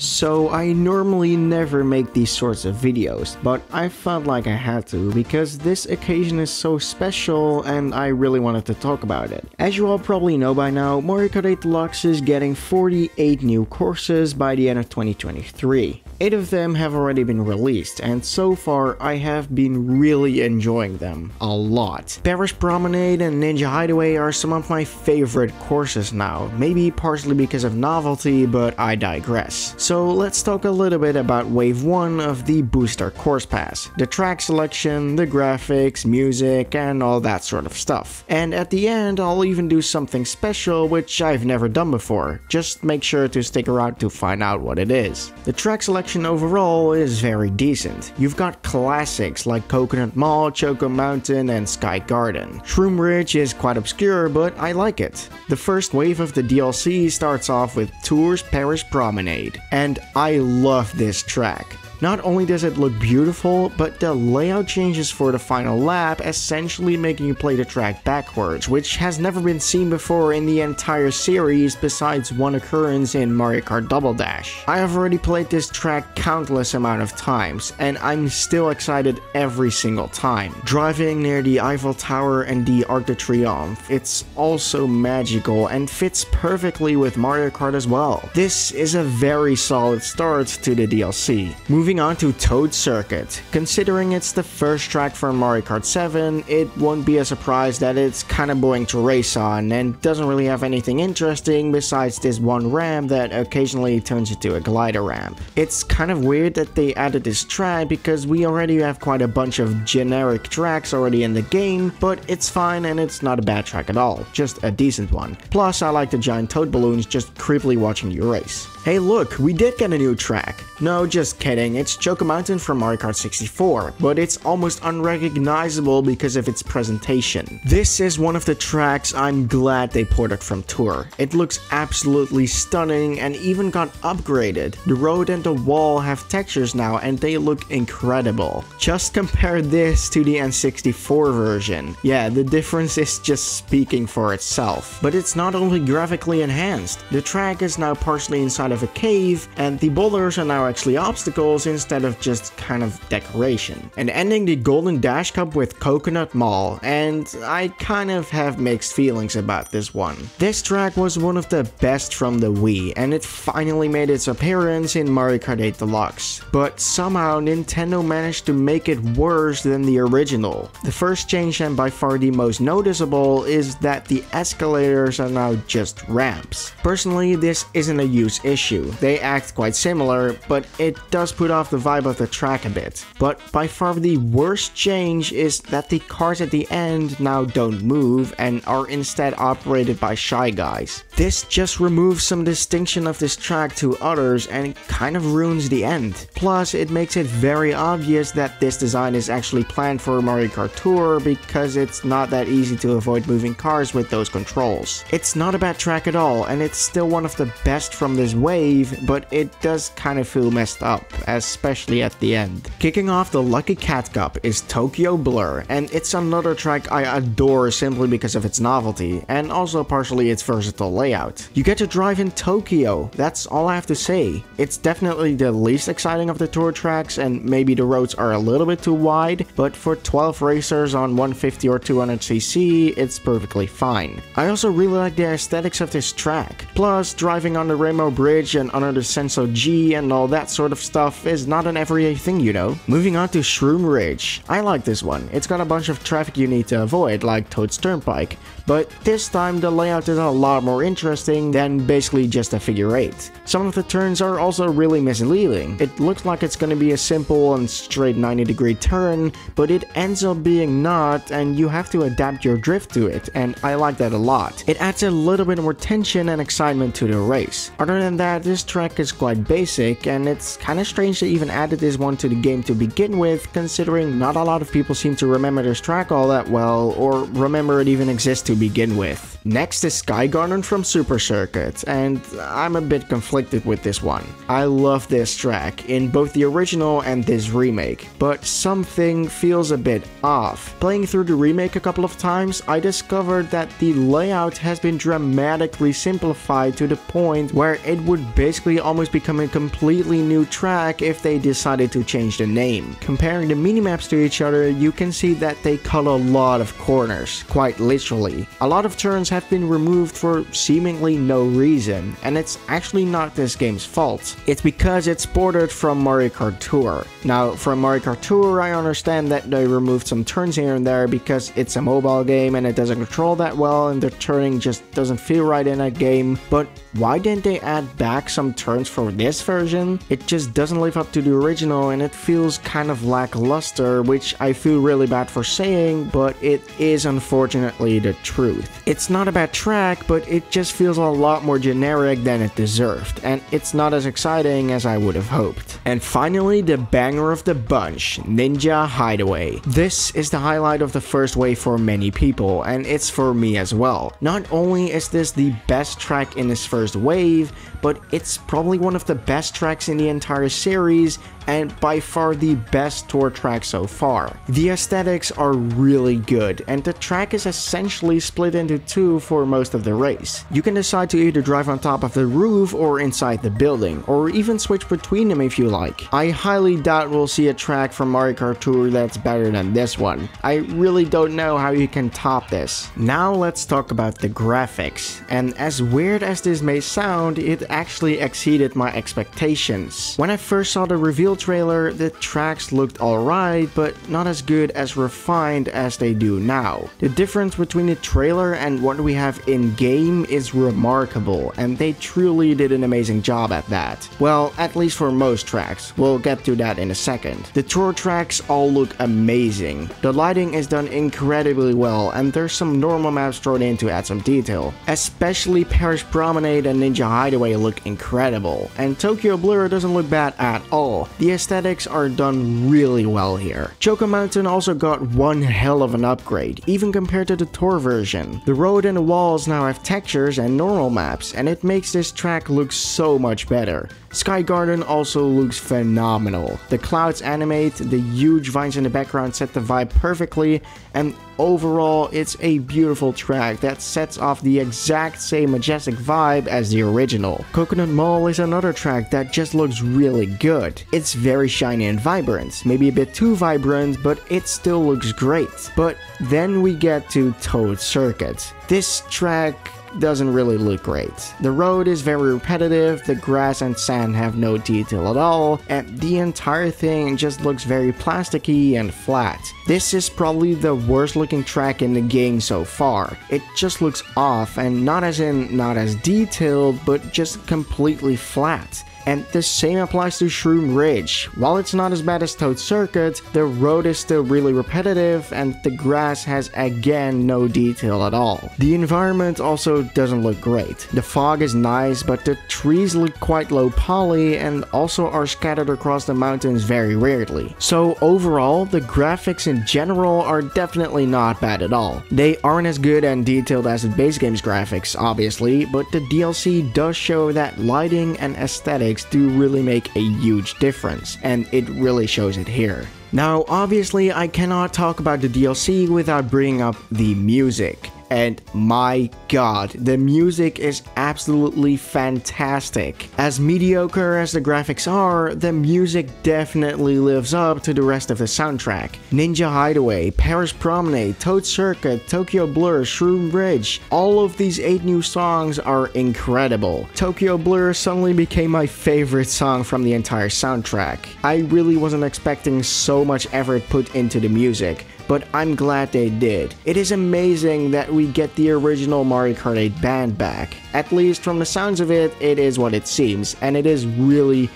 So I normally never make these sorts of videos, but I felt like I had to because this occasion is so special and I really wanted to talk about it. As you all probably know by now, Mario Kart 8 Deluxe is getting 48 new courses by the end of 2023. 8 of them have already been released, and so far I have been really enjoying them a lot. Paris Promenade and Ninja Hideaway are some of my favorite courses now, maybe partially because of novelty, but I digress. So let's talk a little bit about Wave 1 of the Booster Course Pass, the track selection, the graphics, music, and all that sort of stuff. And at the end I'll even do something special which I've never done before, just make sure to stick around to find out what it is. The track selection overall is very decent. You've got classics like Coconut Mall, Choco Mountain, and Sky Garden. Shroom Ridge is quite obscure, but I like it. The first wave of the DLC starts off with Tours Paris Promenade, and I love this track. Not only does it look beautiful, but the layout changes for the final lap, essentially making you play the track backwards, which has never been seen before in the entire series besides one occurrence in Mario Kart Double Dash. I have already played this track countless amount of times, and I'm still excited every single time. Driving near the Eiffel Tower and the Arc de Triomphe, it's also magical and fits perfectly with Mario Kart as well. This is a very solid start to the DLC. Moving on to Toad Circuit. Considering it's the first track from Mario Kart 7, it won't be a surprise that it's kinda boring to race on and doesn't really have anything interesting besides this one ramp that occasionally turns into a glider ramp. It's kind of weird that they added this track because we already have quite a bunch of generic tracks already in the game, but it's fine and it's not a bad track at all, just a decent one. Plus I like the giant toad balloons just creepily watching you race. Hey look, we did get a new track. No, just kidding, it's Choco Mountain from Mario Kart 64, but it's almost unrecognizable because of its presentation. This is one of the tracks I'm glad they ported from Tour. It looks absolutely stunning and even got upgraded. The road and the wall have textures now and they look incredible. Just compare this to the N64 version. Yeah, the difference is just speaking for itself. But it's not only graphically enhanced, the track is now partially inside of a cave and the boulders are now actually obstacles instead of just kind of decoration. And ending the Golden Dash Cup with Coconut Mall, and I kind of have mixed feelings about this one. This track was one of the best from the Wii and it finally made its appearance in Mario Kart 8 Deluxe. But somehow Nintendo managed to make it worse than the original. The first change and by far the most noticeable is that the escalators are now just ramps. Personally, this isn't a use issue. They act quite similar, but it does put off the vibe of the track a bit. But by far the worst change is that the cars at the end now don't move and are instead operated by Shy Guys. This just removes some distinction of this track to others and kind of ruins the end. Plus, it makes it very obvious that this design is actually planned for Mario Kart Tour because it's not that easy to avoid moving cars with those controls. It's not a bad track at all and it's still one of the best from this wave, but it does kind of feel messed up, especially at the end. Kicking off the Lucky Cat Cup is Tokyo Blur, and it's another track I adore simply because of its novelty, and also partially its versatile layout. You get to drive in Tokyo, that's all I have to say. It's definitely the least exciting of the tour tracks, and maybe the roads are a little bit too wide, but for 12 racers on 150 or 200cc, it's perfectly fine. I also really like the aesthetics of this track. Plus, driving on the Rainbow Bridge and under the Senso G and all that sort of stuff is not an everyday thing, you know. Moving on to Shroom Ridge. I like this one. It's got a bunch of traffic you need to avoid, like Toad's Turnpike, but this time the layout is a lot more interesting than basically just a figure 8. Some of the turns are also really misleading. It looks like it's gonna be a simple and straight 90-degree turn, but it ends up being not, and you have to adapt your drift to it, and I like that a lot. It adds a little bit more tension and excitement to the race. Other than that, this track is quite basic, and it's kinda strange they even added this one to the game to begin with, considering not a lot of people seem to remember this track all that well, or remember it even exists to begin with. Next is Sky Garden from Super Circuit, and I'm a bit conflicted with this one. I love this track in both the original and this remake, but something feels a bit off. Playing through the remake a couple of times, I discovered that the layout has been dramatically simplified to the point where it would basically almost become a completely new track if they decided to change the name. Comparing the minimaps to each other, you can see that they cut a lot of corners, quite literally. A lot of turns have been removed for seemingly no reason, and it's actually not this game's fault. It's because it's ported from Mario Kart Tour. Now, from Mario Kart Tour, I understand that they removed some turns here and there because it's a mobile game and it doesn't control that well and the turning just doesn't feel right in that game, but why didn't they add back some turns for this version? It just doesn't live up to the original and it feels kind of lackluster, which I feel really bad for saying, but it is unfortunately the truth. It's not a bad track, but it just feels a lot more generic than it deserved, and it's not as exciting as I would have hoped. And finally, the banger of the bunch, Ninja Hideaway. This is the highlight of the first wave for many people, and it's for me as well. Not only is this the best track in this first wave, but it's probably one of the best tracks in the entire series and by far the best tour track so far. The aesthetics are really good and the track is essentially split into two for most of the race. You can decide to either drive on top of the roof or inside the building, or even switch between them if you like. I highly doubt we'll see a track from Mario Kart Tour that's better than this one. I really don't know how you can top this. Now let's talk about the graphics, and as weird as this may sound, it actually exceeded my expectations. When I first saw the reveal trailer, the tracks looked alright, but not as good as refined as they do now. The difference between the trailer and what we have in-game is remarkable, and they truly did an amazing job at that. Well, at least for most tracks. We'll get to that in a second. The tour tracks all look amazing. The lighting is done incredibly well, and there's some normal maps thrown in to add some detail. Especially Paris Promenade and Ninja Hideaway look incredible, and Tokyo Blur doesn't look bad at all. The aesthetics are done really well here. Choco Mountain also got one hell of an upgrade, even compared to the tour version. The road and the walls now have textures and normal maps, and it makes this track look so much better. Sky Garden also looks phenomenal. The clouds animate, the huge vines in the background set the vibe perfectly, and overall it's a beautiful track that sets off the exact same majestic vibe as the original. Coconut Mall is another track that just looks really good. It's very shiny and vibrant, maybe a bit too vibrant, but it still looks great. But then we get to Toad Circuit. This track doesn't really look great. The road is very repetitive, the grass and sand have no detail at all, and the entire thing just looks very plasticky and flat. This is probably the worst looking track in the game so far. It just looks off, and not as detailed, but just completely flat. And the same applies to Shroom Ridge. While it's not as bad as Toad Circuit, the road is still really repetitive and the grass has again no detail at all. The environment also doesn't look great. The fog is nice, but the trees look quite low poly and also are scattered across the mountains very weirdly. So overall, the graphics in general are definitely not bad at all. They aren't as good and detailed as the base game's graphics, obviously, but the DLC does show that lighting and aesthetics do really make a huge difference, and it really shows it here. Now, obviously, I cannot talk about the DLC without bringing up the music. And my god, the music is absolutely fantastic. As mediocre as the graphics are, the music definitely lives up to the rest of the soundtrack. Ninja Hideaway, Paris Promenade, Toad Circuit, Tokyo Blur, Shroom Ridge, all of these 8 new songs are incredible. Tokyo Blur suddenly became my favorite song from the entire soundtrack. I really wasn't expecting so much effort put into the music, but I'm glad they did. It is amazing that we get the original Mario Kart 8 band back. At least from the sounds of it, it is what it seems, and it is really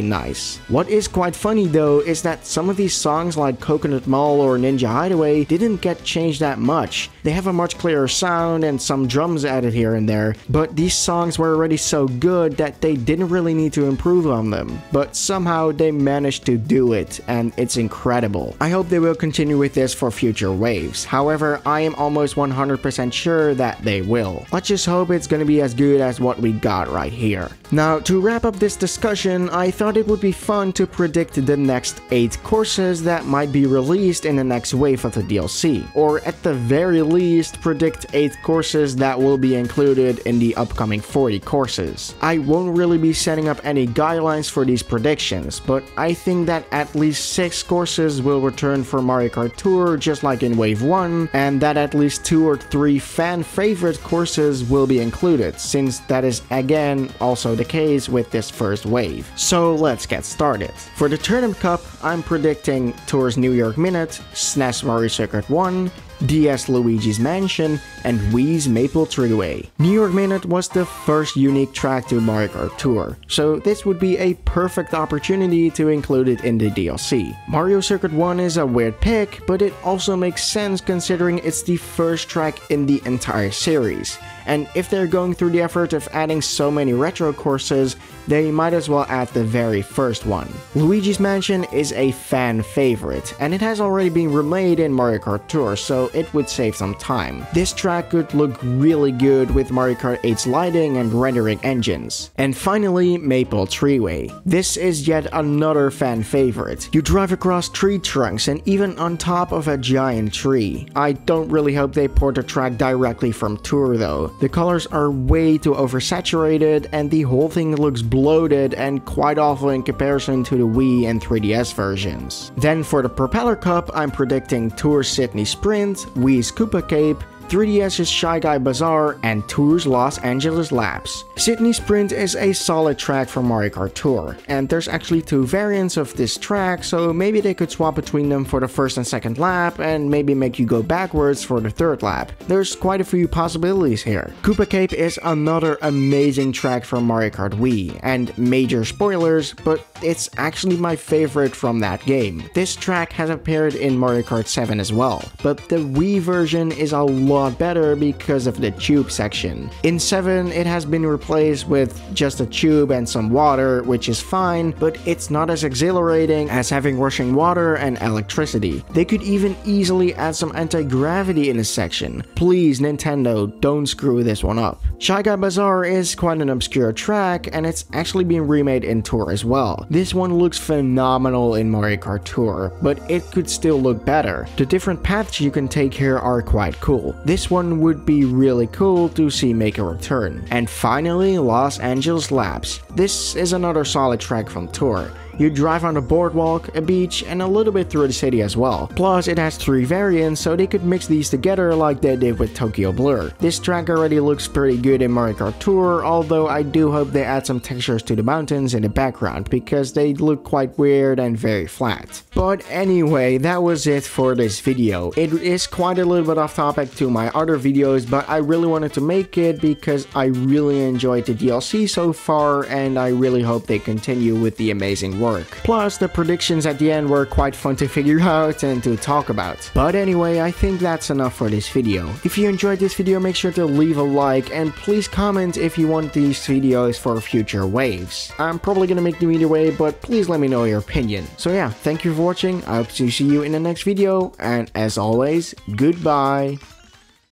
nice. What is quite funny though is that some of these songs like Coconut Mall or Ninja Hideaway didn't get changed that much. They have a much clearer sound and some drums added here and there, but these songs were already so good that they didn't really need to improve on them. But somehow they managed to do it, and it's incredible. I hope they will continue with this for future waves. However, I am almost 100% sure that they will. Let's just hope it's gonna be as good as what we got right here. Now, to wrap up this discussion, I thought it would be fun to predict the next 8 courses that might be released in the next wave of the DLC, or at the very least predict 8 courses that will be included in the upcoming 40 courses. I won't really be setting up any guidelines for these predictions, but I think that at least 6 courses will return for Mario Kart Tour just like in Wave 1, and that at least 2 or 3 fan favorite courses will be included, since that is again also the case with this first wave. So let's get started. For the Tournament Cup, I'm predicting Tour's New York Minute, SNES Mario Circuit 1, DS Luigi's Mansion, and Wii's Maple Treeway. New York Minute was the first unique track to Mario Kart Tour, so this would be a perfect opportunity to include it in the DLC. Mario Circuit 1 is a weird pick, but it also makes sense considering it's the first track in the entire series. And if they're going through the effort of adding so many retro courses, they might as well add the very first one. Luigi's Mansion is a fan favorite, and it has already been remade in Mario Kart Tour, so it would save some time. This track could look really good with Mario Kart 8's lighting and rendering engines. And finally, Maple Treeway. This is yet another fan favorite. You drive across tree trunks and even on top of a giant tree. I don't really hope they port the track directly from Tour though. The colors are way too oversaturated and the whole thing looks bloated and quite awful in comparison to the Wii and 3DS versions. Then for the Propeller Cup, I'm predicting Tour's Sydney Sprint, Wii's Koopa Cape, 3DS's Shy Guy Bazaar, and Tour's Los Angeles Laps. Sydney Sprint is a solid track for Mario Kart Tour, and there's actually 2 variants of this track, so maybe they could swap between them for the first and second lap, and maybe make you go backwards for the third lap. There's quite a few possibilities here. Koopa Cape is another amazing track for Mario Kart Wii, and major spoilers, but it's actually my favorite from that game. This track has appeared in Mario Kart 7 as well, but the Wii version is a lot better because of the tube section. In 7, it has been replaced with just a tube and some water, which is fine, but it's not as exhilarating as having rushing water and electricity. They could even easily add some anti-gravity in this section. Please, Nintendo, don't screw this one up. Shy Guy Bazaar is quite an obscure track, and it's actually been remade in Tour as well. This one looks phenomenal in Mario Kart Tour, but it could still look better. The different paths you can take here are quite cool. This one would be really cool to see make a return. And finally, Los Angeles Laps. This is another solid track from Tour. You drive on a boardwalk, a beach, and a little bit through the city as well. Plus, it has 3 variants, so they could mix these together like they did with Tokyo Blur. This track already looks pretty good in Mario Kart Tour, although I do hope they add some textures to the mountains in the background, because they look quite weird and very flat. But anyway, that was it for this video. It is quite a little bit off topic to my other videos, but I really wanted to make it because I really enjoyed the DLC so far, and I really hope they continue with the amazing work. Plus, the predictions at the end were quite fun to figure out and to talk about. But anyway, I think that's enough for this video. If you enjoyed this video, make sure to leave a like, and please comment if you want these videos for future waves. I'm probably gonna make them either way, but please let me know your opinion. So yeah, thank you for watching, I hope to see you in the next video, and as always, goodbye!